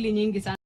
nyingi sana.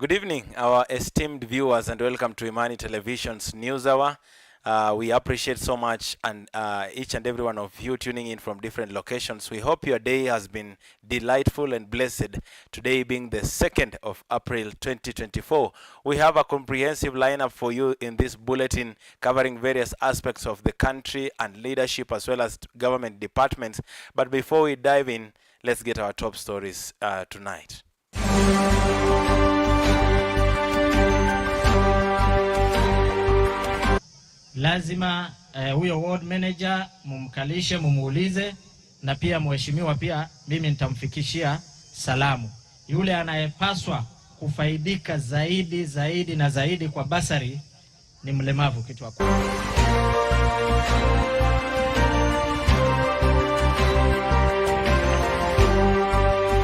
Good evening, our esteemed viewers, and welcome to Imani Television's News Hour. We appreciate so much and each and every one of you tuning in from different locations. We hope your day has been delightful and blessed. Today being the 2nd of April 2024. We have a comprehensive lineup for you in this bulletin covering various aspects of the country and leadership as well as government departments. But before we dive in, let's get our top stories tonight. Lazima huyo ward manager mumkalishe, mumuulize, na pia mheshimiwa pia mimi nitamfikishia salamu. Yule anayepaswa kufaidika zaidi na zaidi kwa basari ni mlemavu kitu wako.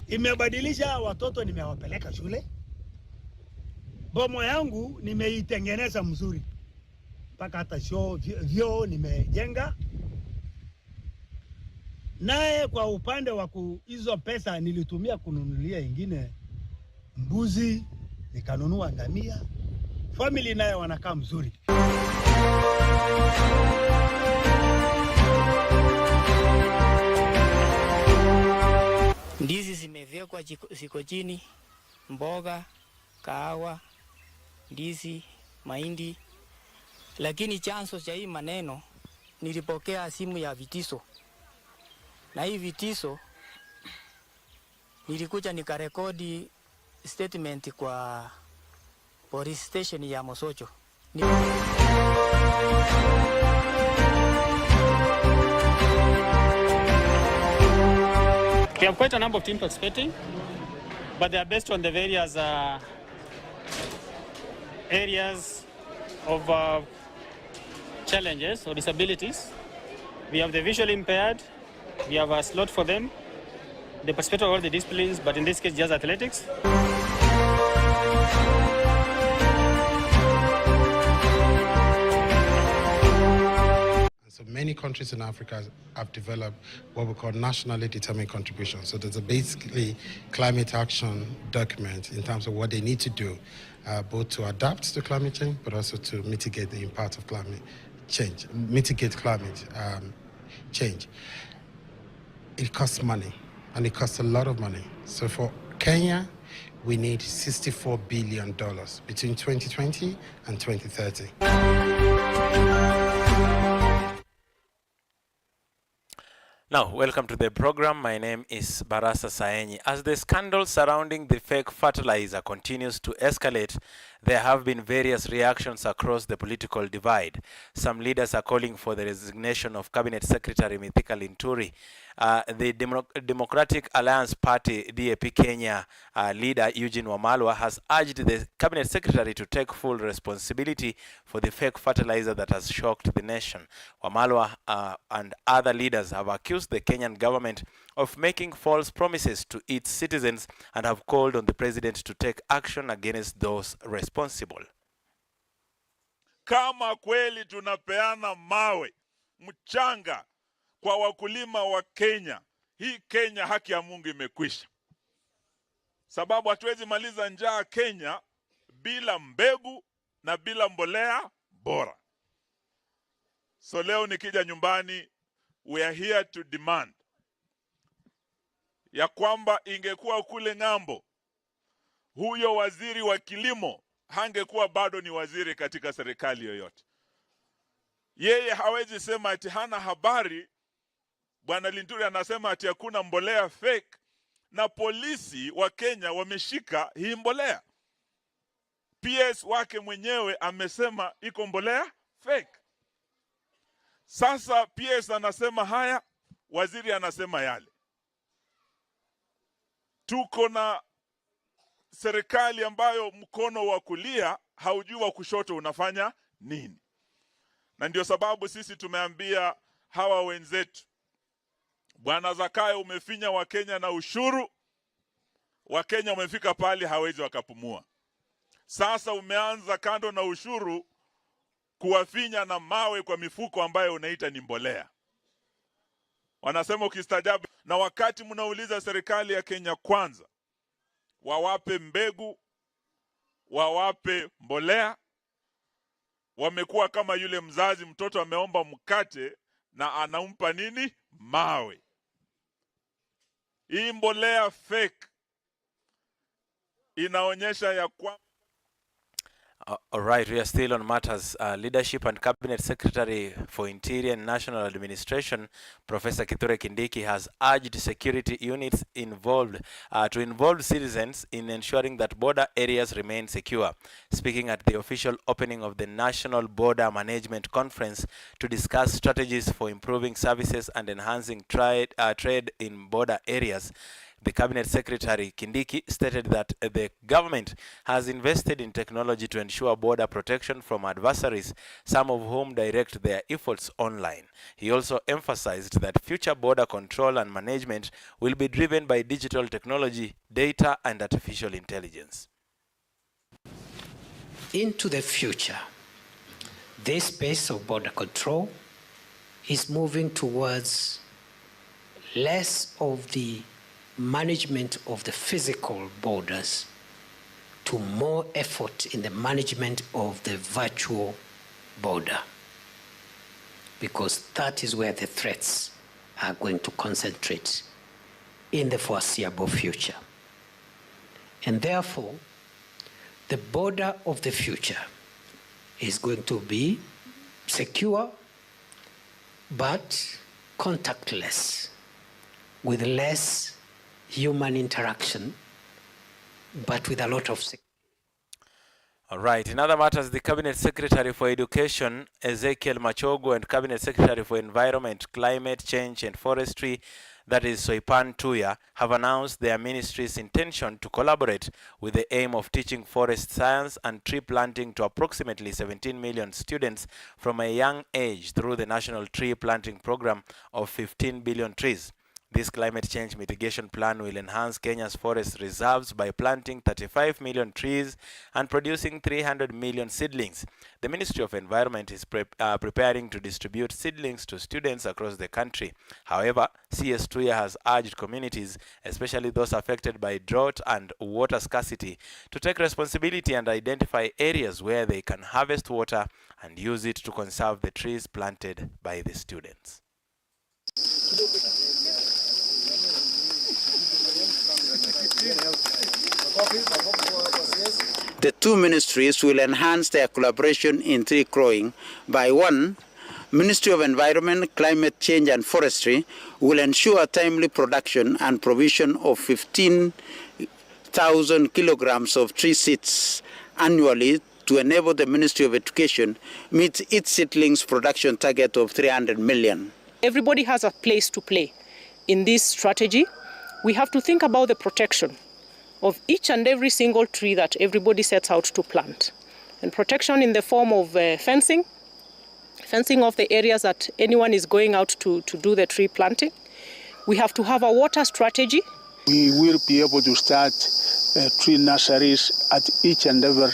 Imebadilisha watoto, nimewapeleka shule. Bomo yangu nimeitengeneza mzuri. Paka hata vyoo nimejenga. Naye kwa upande wa hizo pesa nilitumia kununulia ingine mbuzi, nikanunua ngamia. Family naye wanakaa mzuri. Ndizi zimewekwa ziko chini, mboga, kahawa, ndizi, mahindi. Lakini chanzo cha hii maneno, nilipokea simu ya vitisho. Na hii vitisho nilikuja nikarekodi statement kwa police station ya Mosocho. We have quite a number of teams participating, but they are based on the various areas of challenges or disabilities. We have the visually impaired, we have a slot for them. They participate in all the disciplines, but in this case just athletics. So many countries in Africa have developed what we call nationally determined contributions. So there's a basically climate action document in terms of what they need to do, both to adapt to climate change, but also to mitigate the impact of climate change, mitigate climate change. It costs money, and it costs a lot of money. So for Kenya, we need $64 billion between 2020 and 2030. Now, welcome to the program. My name is Barasa Saenyi. As the scandal surrounding the fake fertilizer continues to escalate, there have been various reactions across the political divide. Some leaders are calling for the resignation of Cabinet Secretary Mithika Linturi. The Democratic Alliance Party, DAP Kenya leader Eugene Wamalwa has urged the Cabinet Secretary to take full responsibility for the fake fertilizer that has shocked the nation. Wamalwa and other leaders have accused the Kenyan government of making false promises to its citizens and have called on the president to take action against those responsible. Kama kweli tunapeana mawe, mchanga kwa wakulima wa Kenya, hii Kenya haki ya Mungu imekwisha. Sababu hatuwezi maliza njaa Kenya bila mbegu na bila mbolea bora. So leo nikija nyumbani, we are here to demand ya kwamba ingekuwa kule ng'ambo, huyo waziri wa kilimo hangekuwa bado ni waziri katika serikali yoyote. Yeye hawezi sema ati hana habari. Bwana Linturi anasema ati hakuna mbolea fake, na polisi wa Kenya wameshika hii mbolea. PS wake mwenyewe amesema iko mbolea fake. Sasa PS anasema haya, waziri anasema yale. Tuko na serikali ambayo mkono wa kulia haujui wa kushoto unafanya nini. Na ndio sababu sisi tumeambia hawa wenzetu, Bwana Zakayo, umefinya wa Kenya na ushuru. Wa Kenya umefika pale hawezi wakapumua. Sasa umeanza kando na ushuru kuwafinya na mawe kwa mifuko ambayo unaita ni mbolea. Wanasema ukistajabu, na wakati mnauliza serikali ya Kenya Kwanza wawape mbegu, wawape mbolea. Wamekuwa kama yule mzazi, mtoto ameomba mkate na anampa nini? Mawe. Hii mbolea fake inaonyesha ya kwa All right, we are still on matters. Leadership and Cabinet Secretary for Interior and National Administration, Professor Kithure Kindiki, has urged security units involved to involve citizens in ensuring that border areas remain secure. Speaking at the official opening of the National Border Management Conference to discuss strategies for improving services and enhancing trade in border areas, the Cabinet Secretary Kindiki stated that the government has invested in technology to ensure border protection from adversaries, some of whom direct their efforts online. He also emphasized that future border control and management will be driven by digital technology, data, and artificial intelligence. Into the future, this space of border control is moving towards less of the management of the physical borders to more effort in the management of the virtual border, because that is where the threats are going to concentrate in the foreseeable future. And therefore, the border of the future is going to be secure but contactless, with less human interaction, but with a lot of security. All right. In other matters, the Cabinet Secretary for Education, Ezekiel Machogu, and Cabinet Secretary for Environment, Climate Change, and Forestry, that is Soipan Tuya, have announced their ministry's intention to collaborate with the aim of teaching forest science and tree planting to approximately 17 million students from a young age through the National Tree Planting Program of 15 billion trees. This climate change mitigation plan will enhance Kenya's forest reserves by planting 35 million trees and producing 300 million seedlings. The Ministry of Environment is preparing to distribute seedlings to students across the country. However, CS Tuya has urged communities, especially those affected by drought and water scarcity, to take responsibility and identify areas where they can harvest water and use it to conserve the trees planted by the students. The two ministries will enhance their collaboration in tree growing by: 1, Ministry of Environment, Climate Change and Forestry will ensure timely production and provision of 15,000 kilograms of tree seeds annually to enable the Ministry of Education meet its seedlings production target of 300 million. Everybody has a place to play in this strategy. We have to think about the protection of each and every single tree that everybody sets out to plant. And protection in the form of fencing of the areas that anyone is going out to do the tree planting. We have to have a water strategy. We will be able to start tree nurseries at each and every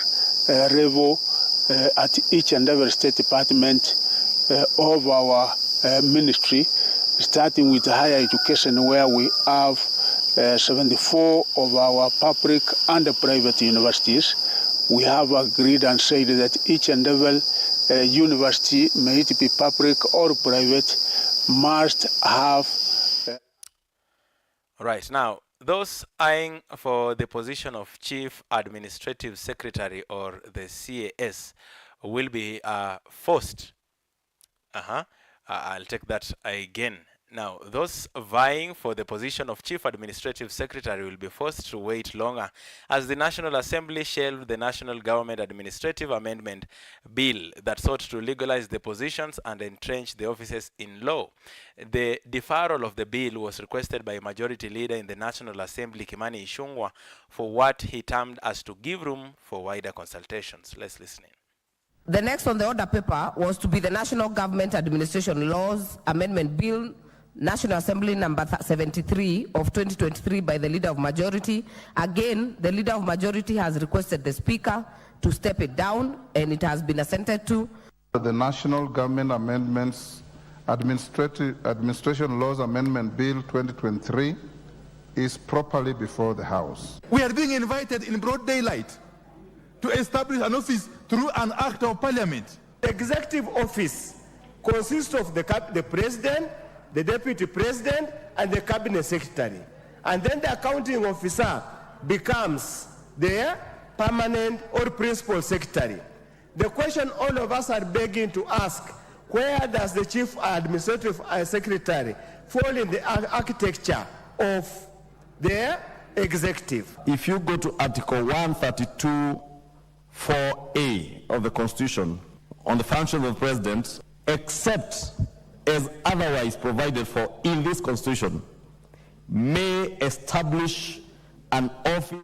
level, at each and every state department of our ministry, starting with higher education, where we have 74 of our public and private universities. We have agreed and said that each and every university, may it be public or private, must have. All right. Now, those eyeing for the position of Chief Administrative Secretary, or the CAS, will be forced. I'll take that again. Now, those vying for the position of Chief Administrative Secretary will be forced to wait longer as the National Assembly shelved the National Government Administrative Amendment Bill that sought to legalize the positions and entrench the offices in law. The deferral of the bill was requested by Majority Leader in the National Assembly, Kimani Ichung'wah, for what he termed as to give room for wider consultations. Let's listen in. The next on the order paper was to be the National Government Administration Laws Amendment Bill, National Assembly number 73 of 2023 by the Leader of Majority. Again, the Leader of Majority has requested the Speaker to step it down, and it has been assented to. The National Government Amendments Administration Laws Amendment Bill 2023 is properly before the House. We are being invited in broad daylight to establish an office through an act of parliament. The executive office consists of the president, the deputy president, and the cabinet secretary. And then the accounting officer becomes the permanent or principal secretary. The question all of us are begging to ask, where does the chief administrative secretary fall in the architecture of the executive? If you go to Article 132(4)(a) of the Constitution on the functions of the President, except as otherwise provided for in this Constitution, may establish an office.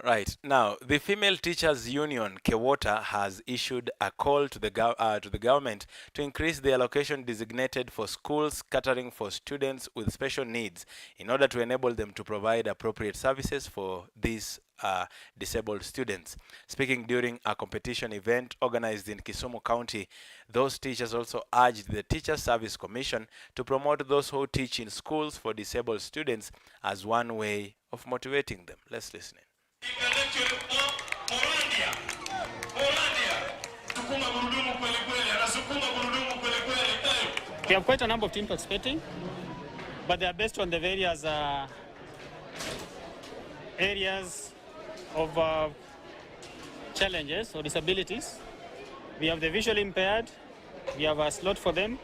Right. Now, the Female Teachers Union, Kewota, has issued a call to the government to increase the allocation designated for schools catering for students with special needs in order to enable them to provide appropriate services for these disabled students. Speaking during a competition event organized in Kisumu County, those teachers also urged the Teacher Service Commission to promote those who teach in schools for disabled students as one way of motivating them. Let's listen in. We have quite a number of teams participating, but they are based on the various areas of challenges or disabilities. We have the visually impaired, we have a slot for them,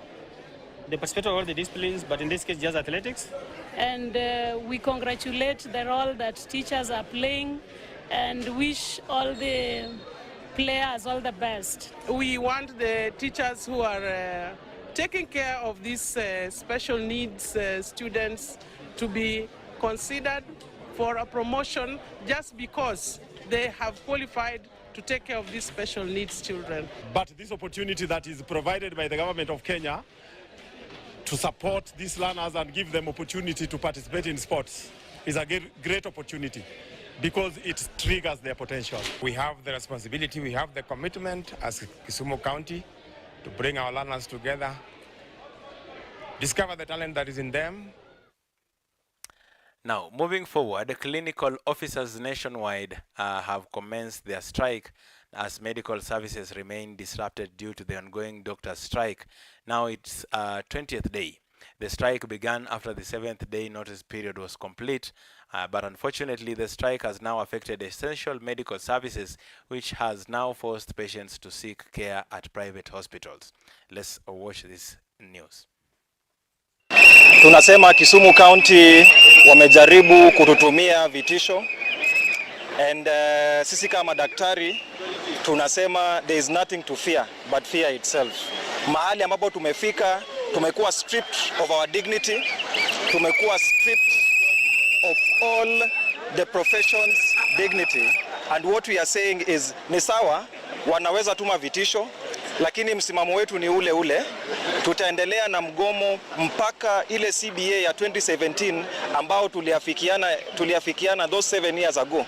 the perspective of all the disciplines, but in this case just athletics. And we congratulate the role that teachers are playing and wish all the players all the best. We want the teachers who are taking care of these special needs students to be considered for a promotion just because they have qualified to take care of these special needs children. But this opportunity that is provided by the government of Kenya to support these learners and give them opportunity to participate in sports is a great opportunity because it triggers their potential. We have the responsibility, we have the commitment as Kisumu County to bring our learners together, discover the talent that is in them. Now, moving forward, clinical officers nationwide have commenced their strike as medical services remain disrupted due to the ongoing doctors' strike. Now it's 20th day. The strike began after the 7th day notice period was complete, but unfortunately the strike has now affected essential medical services, which has now forced patients to seek care at private hospitals. Let's watch this news. Tunasema Kisumu County wamejaribu kututumia vitisho, and sisi kama daktari tunasema there is nothing to fear but fear itself. Mahali ambapo tumefika, tumekuwa stripped of our dignity, tumekuwa stripped of all the profession's dignity, and what we are saying is ni sawa wanaweza tuma vitisho, lakini msimamo wetu ni ule ule. Tutaendelea na mgomo mpaka ile CBA ya 2017 ambao tuliafikiana those 7 years ago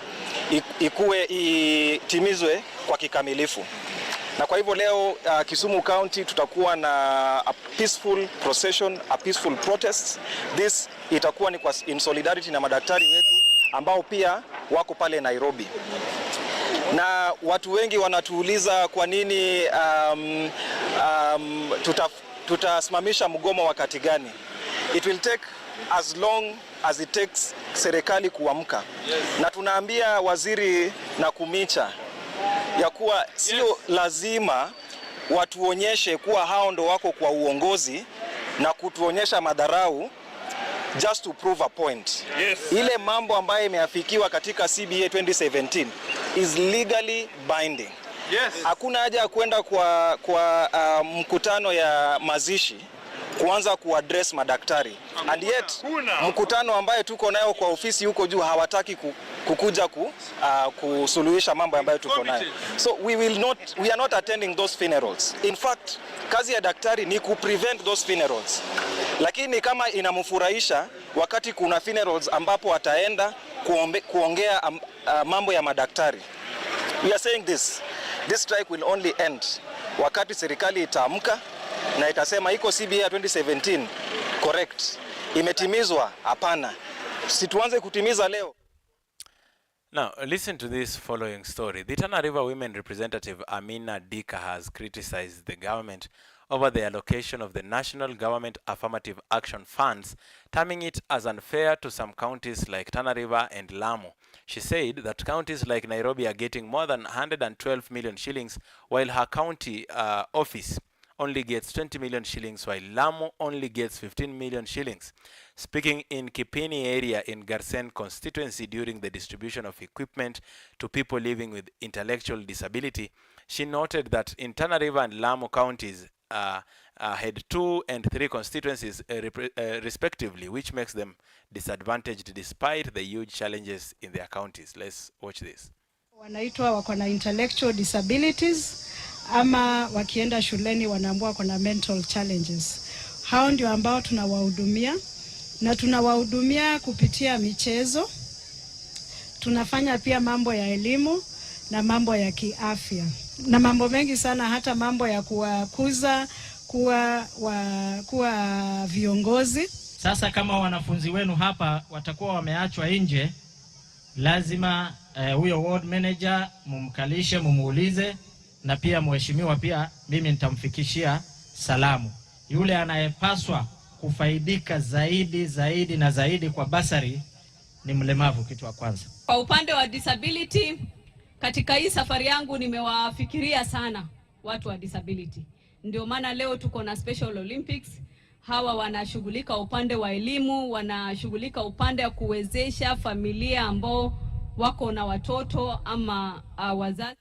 itimizwe kwa kikamilifu. Na kwa hivyo leo Kisumu County tutakuwa na a peaceful procession, a peaceful protest. This itakuwa ni in solidarity na madaktari wetu ambao pia wako pale Nairobi. Na watu wengi wanatuuliza kwa nini tutasimamisha mgomo wakati gani? It will take as long as it takes serikali kuamka. Na tunaambia waziri na Kumicha ya kuwa sio lazima watuonyeshe kuwa hao ndo wako kwa uongozi na kutuonyesha madharau just to prove a point. Ile mambo ambayo imeafikiwa katika CBA 2017 is legally binding. Hakuna haja ya kwenda kwa mkutano ya mazishi kuanza kuaddress madaktari. And yet mkutano ambaye tuko nayo kwa ofisi huko juu hawataki kukuja kusuluhisha mambo ambayo tuko nayo. So we are not attending those funerals. In fact, kazi ya daktari ni prevent those funerals. Lakini kama inamfurahisha wakati kuna funerals ambapo ataenda kuongea mambo ya madaktari. We are saying this strike will only end wakati serikali itaamka na itasema iko CBA 2017 correct, imetimizwa. Hapana, situanze kutimiza leo. Now, listen to this following story. The Tana River Women Representative Amina Dika has criticized the government over the allocation of the National Government Affirmative Action Funds, terming it as unfair to some counties like Tana River and Lamu. She said that counties like Nairobi are getting more than 112 million shillings, while her county office only gets 20 million shillings, while Lamu only gets 15 million shillings. Speaking in Kipini area in Garsen constituency during the distribution of equipment to people living with intellectual disability, she noted that in Tana River and Lamu counties had 2 and 3 constituencies respectively, which makes them disadvantaged despite the huge challenges in their counties. Let's watch this. Wanaitwa wako na intellectual disabilities ama wakienda shuleni wanaambua wako na mental challenges. Hao ndio ambao tunawahudumia na tunawahudumia kupitia michezo. Tunafanya pia mambo ya elimu na mambo ya kiafya na mambo mengi sana, hata mambo ya kuwakuza kuwa viongozi. Sasa kama wanafunzi wenu hapa watakuwa wameachwa nje, lazima huyo ward manager mumkalishe, mumuulize, na pia mheshimiwa pia mimi nitamfikishia salamu. Yule anayepaswa kufaidika zaidi na zaidi kwa basari ni mlemavu, kitu wa kwanza. Kwa upande wa disability, katika hii safari yangu nimewafikiria sana watu wa disability. Ndio maana leo tuko na Special Olympics. Hawa wanashughulika upande wa elimu, wanashughulika upande wa kuwezesha familia ambao wako na watoto ama wazazi.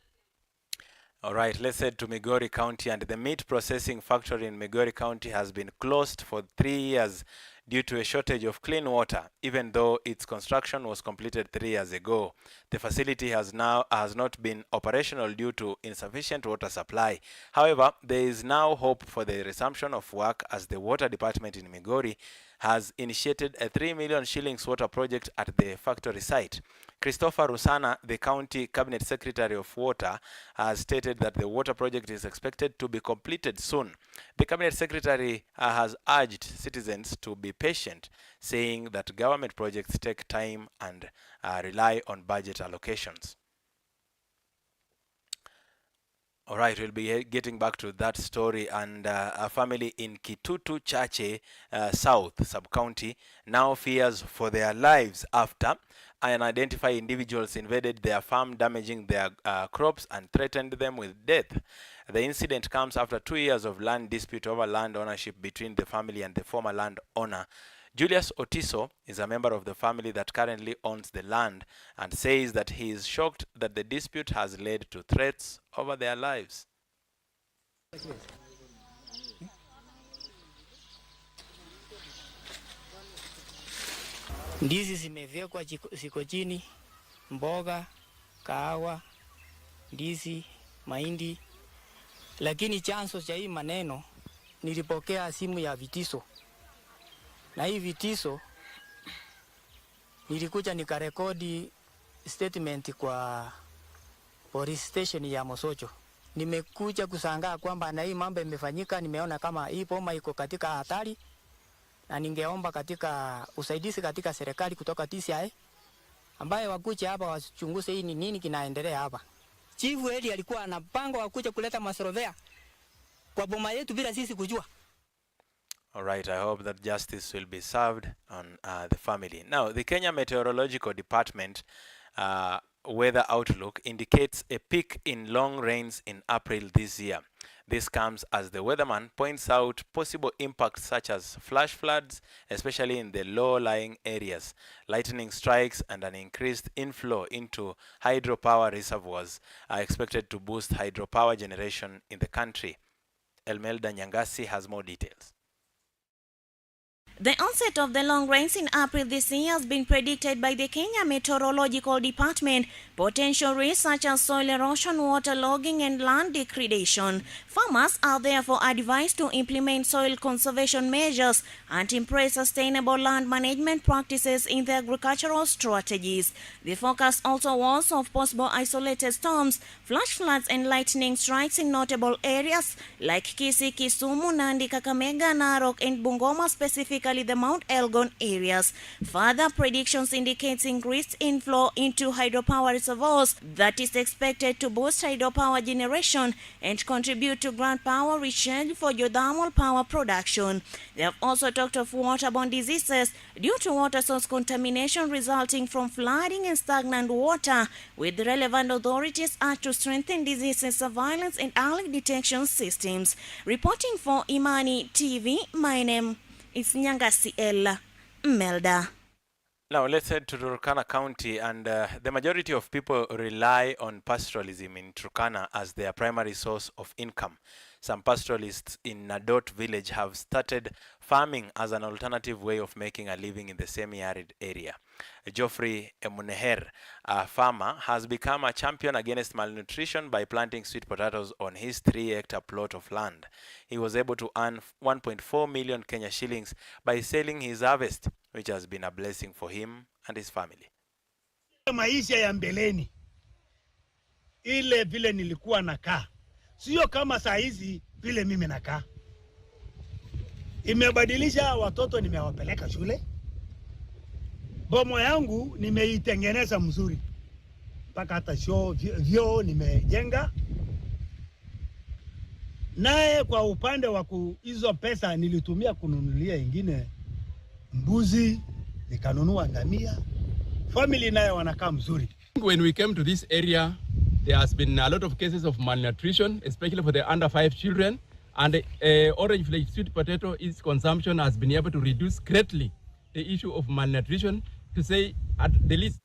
All right, let's head to Migori County, and the meat processing factory in Migori County has been closed for 3 years due to a shortage of clean water, even though its construction was completed 3 years ago. The facility has not been operational due to insufficient water supply. However, there is now hope for the resumption of work as the water department in Migori has initiated a 3 million shillings water project at the factory site. Christopher Rusana, the County Cabinet Secretary of Water, has stated that the water project is expected to be completed soon. The Cabinet Secretary has urged citizens to be patient, saying that government projects take time and rely on budget allocations. All right, we'll be getting back to that story. And a family in Kitutu Chache South Sub-County now fears for their lives after unidentified individuals invaded their farm, damaging their crops and threatened them with death. The incident comes after 2 years of land dispute over land ownership between the family and the former landowner. Julius Otiso is a member of the family that currently owns the land and says that he is shocked that the dispute has led to threats over their lives. Ndizi zimewekwa ziko chini, mboga, kahawa, ndizi, mahindi. Lakini chanzo cha hii maneno, nilipokea simu ya vitisho. Na hii vitisho nilikuja nikarekodi statement kwa police station ya Mosocho. Nimekuja kusangaa kwamba na hii mambo imefanyika, nimeona kama hii boma iko katika hatari, na ningeomba katika usaidizi katika serikali kutoka TCI ambaye wakuja hapa wachunguze hii ni nini kinaendelea hapa. Chief Eli alikuwa anapanga wakuja kuleta masorovea kwa boma yetu bila sisi kujua. All right, I hope that justice will be served on the family. Now, the Kenya Meteorological Department weather outlook indicates a peak in long rains in April this year. This comes as the weatherman points out possible impacts such as flash floods, especially in the low-lying areas, lightning strikes, and an increased inflow into hydropower reservoirs are expected to boost hydropower generation in the country. Elmelda Nyangasi has more details. The onset of the long rains in April this year has been predicted by the Kenya Meteorological Department. Potential risks such as soil erosion, waterlogging, and land degradation. Farmers are therefore advised to implement soil conservation measures and embrace sustainable land management practices in their agricultural strategies. The forecast also warns of possible isolated storms, flash floods, and lightning strikes in notable areas like Kisii, Kisumu, Nandi, Kakamega, Narok, and Bungoma specifically specifically the Mount Elgon areas. Further predictions indicates increased inflow into hydropower reservoirs that is expected to boost hydropower generation and contribute to ground power recharge for geothermal power production. They have also talked of waterborne diseases due to water source contamination resulting from flooding and stagnant water, with the relevant authorities are to strengthen disease surveillance and early detection systems. Reporting for Imani TV, my name is Nyangasi Ella Melda. Now let's head to Turkana County, and the majority of people rely on pastoralism in Turkana as their primary source of income. Some pastoralists in Nadot village have started farming as an alternative way of making a living in the semi-arid area. Geoffrey Emuneher, a farmer, has become a champion against malnutrition by planting sweet potatoes on his 3-hectare plot of land. He was able to earn 1.4 million Kenya shillings by selling his harvest, which has been a blessing for him and his family. Maisha ya mbeleni, ile vile nilikuwa nakaa, sio kama saa hizi vile mimi nakaa. Imebadilisha, watoto nimewapeleka shule. Bomo yangu nimeitengeneza mzuri. Mpaka hata vyoo nimejenga. Naye kwa upande wa hizo pesa nilitumia kununulia ingine mbuzi, nikanunua ngamia. Family naye wanakaa mzuri. When we came to this area, there has been a lot of cases of malnutrition, especially for the under 5 children. And orange flaked sweet potato, its consumption has been able to reduce greatly the issue of malnutrition, to say at the least.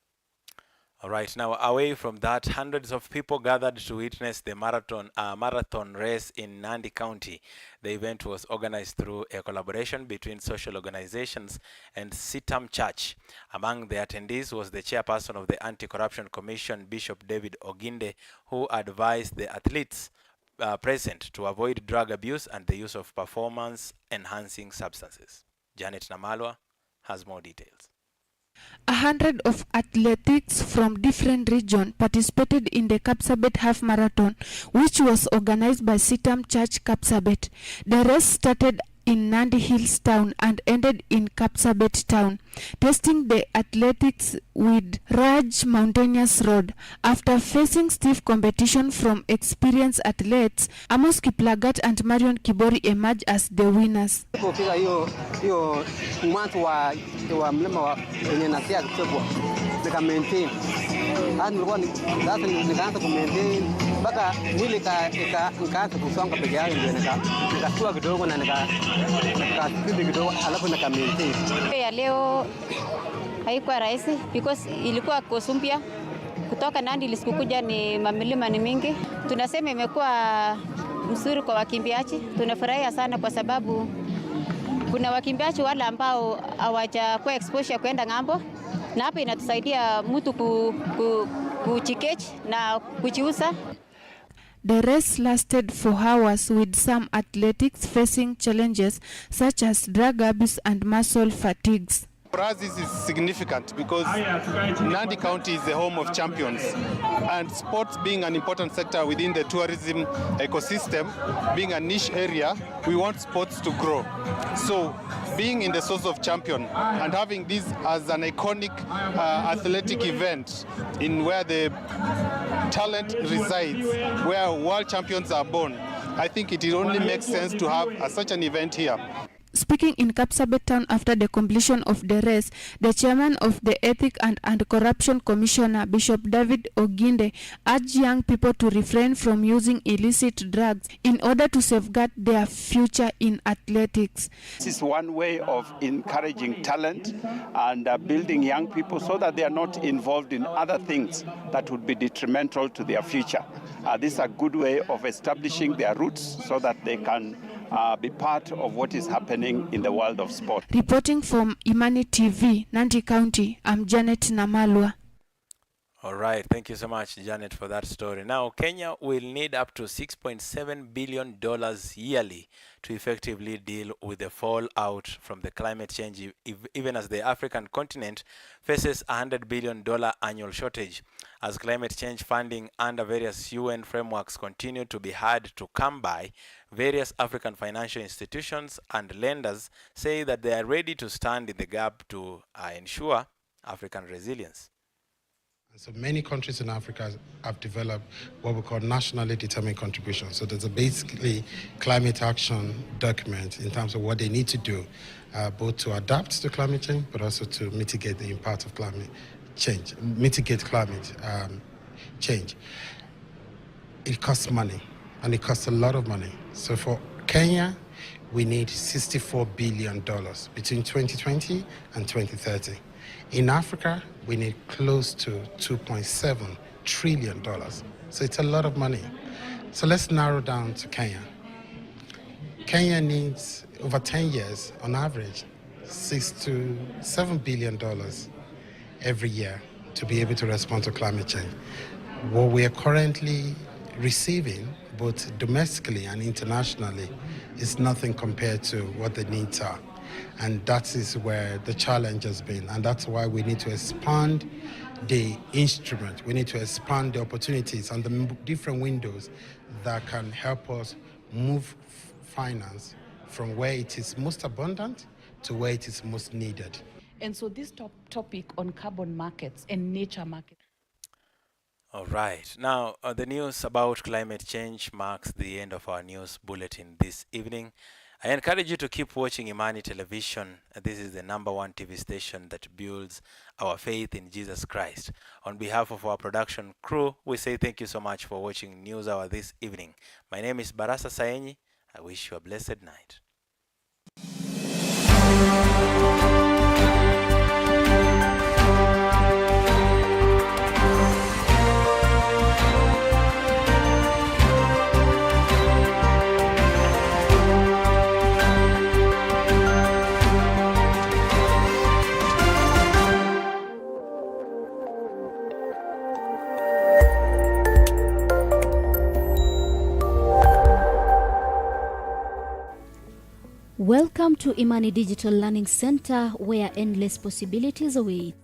All right, now away from that, hundreds of people gathered to witness the marathon race in Nandi County. The event was organized through a collaboration between social organizations and Sitam Church. Among the attendees was the chairperson of the Anti-Corruption Commission, Bishop David Oginde, who advised the athletes present to avoid drug abuse and the use of performance-enhancing substances. Janet Namalwa has more details. 100 of athletics from different regions participated in the Kapsabet Half Marathon, which was organized by Sitam Church Kapsabet. The race started in Nandi Hills town and ended in Kapsabet town, testing the athletics with Raj Mountainous Road. After facing stiff competition from experienced athletes, Amos Kiplagat and Marion Kibori emerged as the winners. Hiyo mwanzo wa mlima wa yenye nasia kichwa nika maintain hadi nilikuwa sasa nikaanza ku maintain mpaka mwili nikaanza kusonga peke yake, ndio nikastua kidogo na nikasidi kidogo alafu nika maintain. Ya leo haikuwa rahisi because ilikuwa kosumpia kutoka Nandi ilisikukuja, ni mamilima ni mingi. Tunasema imekuwa mzuri kwa wakimbiaji, tunafurahia sana kwa sababu kuna wakimbiaji wale ambao hawajakuwa exposure kwenda ng'ambo, na hapa inatusaidia mtu kuchikechi na kujiuza. The race lasted for hours, with some athletics facing challenges such as drug abuse and muscle fatigues. For us, this is significant because Nandi County is the home of champions, and sports being an important sector within the tourism ecosystem, being a niche area, we want sports to grow. So being in the source of champion and having this as an iconic athletic event in where the talent resides, where world champions are born, I think it only makes sense to have such an event here. Speaking in Kapsabet town after the completion of the race, the chairman of the Ethic and Anti-Corruption Commissioner, Bishop David Oginde, urged young people to refrain from using illicit drugs in order to safeguard their future in athletics. This is one way of encouraging talent and building young people so that they are not involved in other things that would be detrimental to their future. This is a good way of establishing their roots so that they can be part of what is happening in the world of sport. Reporting from Imani TV, Nandi County, I'm Janet Namalwa. All right, thank you so much, Janet, for that story. Now, Kenya will need up to $6.7 billion yearly to effectively deal with the fallout from the climate change, even as the African continent faces a $100 billion annual shortage. As climate change funding under various UN frameworks continue to be hard to come by, various African financial institutions and lenders say that they are ready to stand in the gap to ensure African resilience. So many countries in Africa have developed what we call nationally determined contributions. So there's a basically climate action document in terms of what they need to do, both to adapt to climate change, but also to mitigate the impact of climate change, mitigate climate change. It costs money, and it costs a lot of money. So for Kenya, we need $64 billion between 2020 and 2030. In Africa, we need close to $2.7 trillion. So it's a lot of money. So let's narrow down to Kenya. Kenya needs, over 10 years, on average, $6 to $7 billion every year to be able to respond to climate change. What we are currently receiving, both domestically and internationally, is nothing compared to what the needs are. And that is where the challenge has been. And that's why we need to expand the instrument. We need to expand the opportunities and the different windows that can help us move finance from where it is most abundant to where it is most needed. And so this topic on carbon markets and nature markets. All right. Now, the news about climate change marks the end of our news bulletin this evening. I encourage you to keep watching Imani Television. This is the #1 TV station that builds our faith in Jesus Christ. On behalf of our production crew, we say thank you so much for watching News Hour this evening. My name is Barasa Saenyi. I wish you a blessed night. Welcome to Imani Digital Learning Center, where endless possibilities await.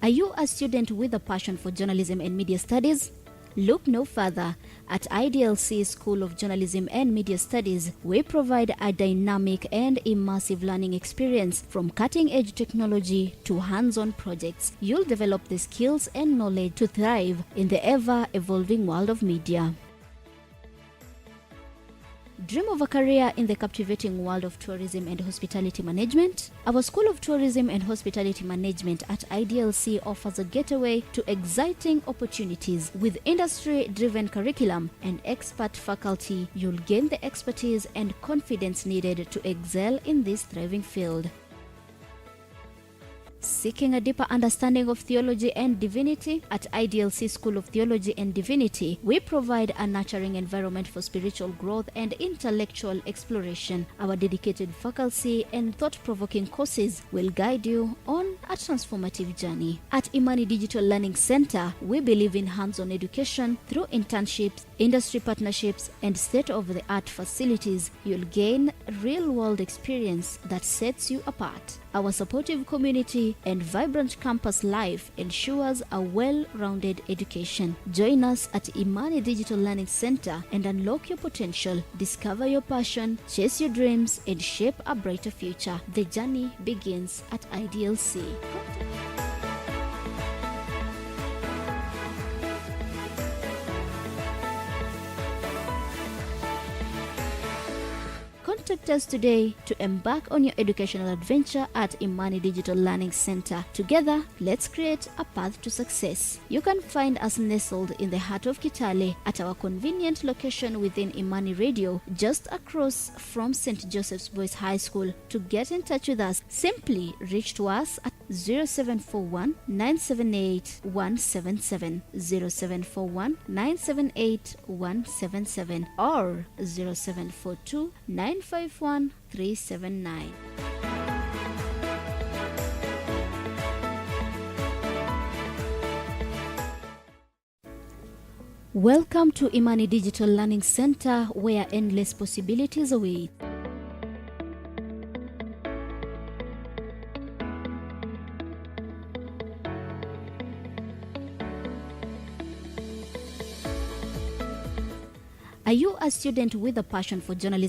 Are you a student with a passion for journalism and media studies? Look no further. At IDLC School of Journalism and Media Studies, we provide a dynamic and immersive learning experience. From cutting-edge technology to hands-on projects, you'll develop the skills and knowledge to thrive in the ever-evolving world of media. Dream of a career in the captivating world of tourism and hospitality management? Our School of Tourism and Hospitality Management at IDLC offers a gateway to exciting opportunities. With industry-driven curriculum and expert faculty, you'll gain the expertise and confidence needed to excel in this thriving field. Seeking a deeper understanding of theology and divinity? At IDLC School of Theology and Divinity, we provide a nurturing environment for spiritual growth and intellectual exploration. Our dedicated faculty and thought-provoking courses will guide you on a transformative journey. At Imani Digital Learning Center, we believe in hands-on education through internships, industry partnerships, and state-of-the-art facilities. You'll gain real-world experience that sets you apart. Our supportive community and vibrant campus life ensures a well-rounded education. Join us at Imani Digital Learning Center and unlock your potential. Discover your passion, chase your dreams, and shape a brighter future. The journey begins at IDLC. Contact us today to embark on your educational adventure at Imani Digital Learning Center. Together, let's create a path to success. You can find us nestled in the heart of Kitale at our convenient location within Imani Radio, just across from St. Joseph's Boys High School. To get in touch with us, simply reach to us at 0741 978 177, 0741 978 177, or 0742 951 379. Welcome to Imani Digital Learning Center, where endless possibilities await. Are you a student with a passion for journalism